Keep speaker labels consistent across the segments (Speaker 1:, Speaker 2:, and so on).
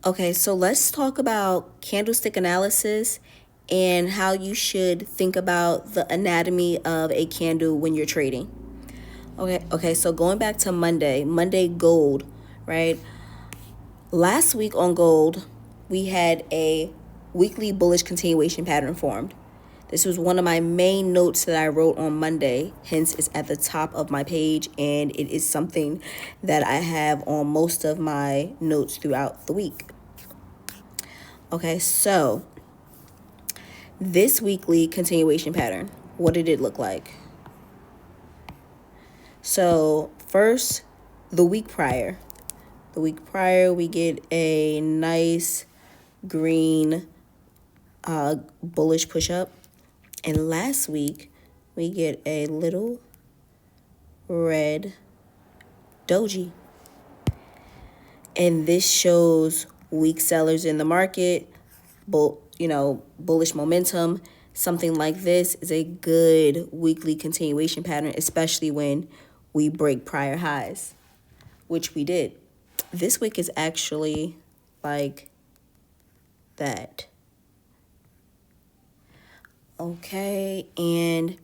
Speaker 1: Okay, so let's talk about candlestick analysis and how you should think about the anatomy of a candle when you're trading. Okay, so going back to Monday gold, right? Last week on gold, we had a weekly bullish continuation pattern formed. This was one of my main notes that I wrote on Monday, hence it's at the top of my page, and it is something that I have on most of my notes throughout the week. Okay, so this weekly continuation pattern, what did it look like? So first, the week prior. The week prior, we get a nice green bullish push-up. And last week, we get a little red doji. And this shows weak sellers in the market, bullish momentum. Something like this is a good weekly continuation pattern, especially when we break prior highs, which we did. This week is actually like that. Okay, and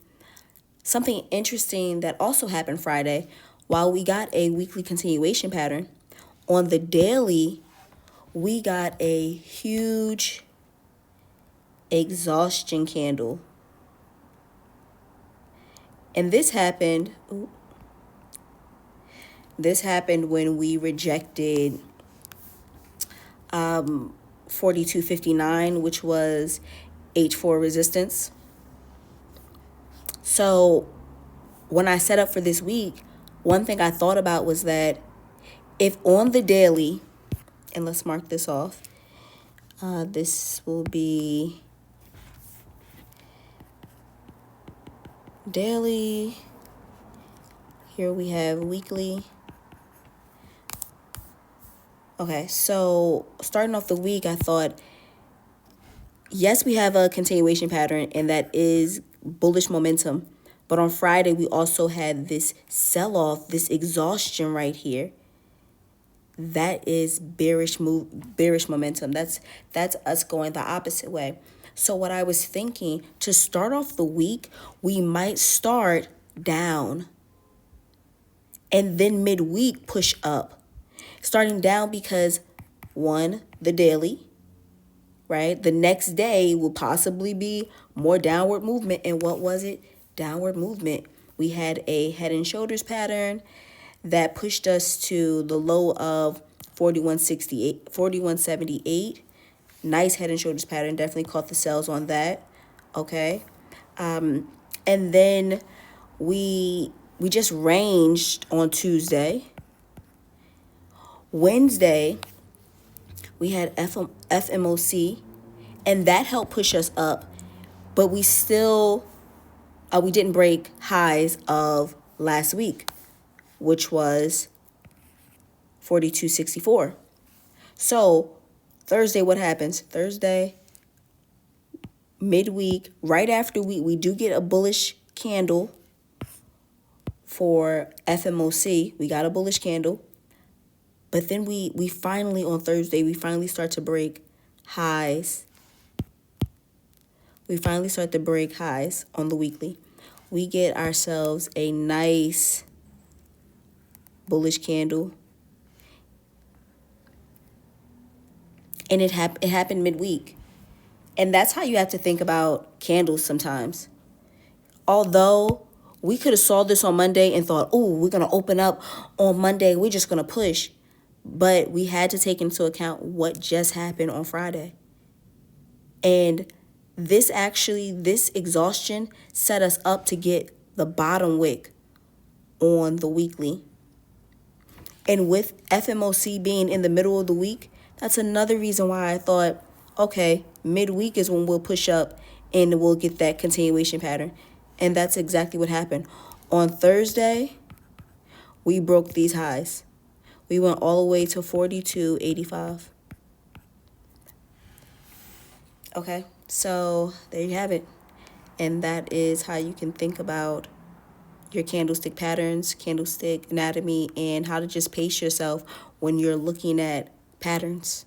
Speaker 1: something interesting that also happened Friday, while we got a weekly continuation pattern, on the daily, we got a huge exhaustion candle. And this happened when we rejected 42.59, which was H4 resistance. So when I set up for this week, one thing I thought about was that if on the daily, and let's mark this off, this will be daily. Here we have weekly. Okay, so starting off the week, I thought, yes, we have a continuation pattern, and that is bullish momentum. But on Friday, we also had this sell-off, this exhaustion right here. That is bearish momentum. That's us going the opposite way. So what I was thinking, to start off the week, we might start down and then midweek push up. Starting down because, one, the daily, right? The next day will possibly be more downward movement. And what was it? Downward movement. We had a head and shoulders pattern that pushed us to the low of 4178. Nice head and shoulders pattern. Definitely caught the sells on that. Okay. And then we just ranged on Tuesday. Wednesday, we had FOMC, and that helped push us up, but we still, we didn't break highs of last week, which was 42.64. So Thursday, what happens? Thursday, midweek, right after we do get a bullish candle for FOMC. We got a bullish candle. But then we finally, on Thursday, we finally start to break highs. We finally start to break highs on the weekly. We get ourselves a nice bullish candle. And it happened midweek. And that's how you have to think about candles sometimes. Although we could have saw this on Monday and thought, oh, we're going to open up on Monday. We're just going to push. But we had to take into account what just happened on Friday. And this exhaustion set us up to get the bottom wick on the weekly. And with FOMC being in the middle of the week, that's another reason why I thought, okay, midweek is when we'll push up and we'll get that continuation pattern. And that's exactly what happened. On Thursday, we broke these highs. We went all the way to 42.85. Okay, so there you have it. And that is how you can think about your candlestick patterns, candlestick anatomy, and how to just pace yourself when you're looking at patterns.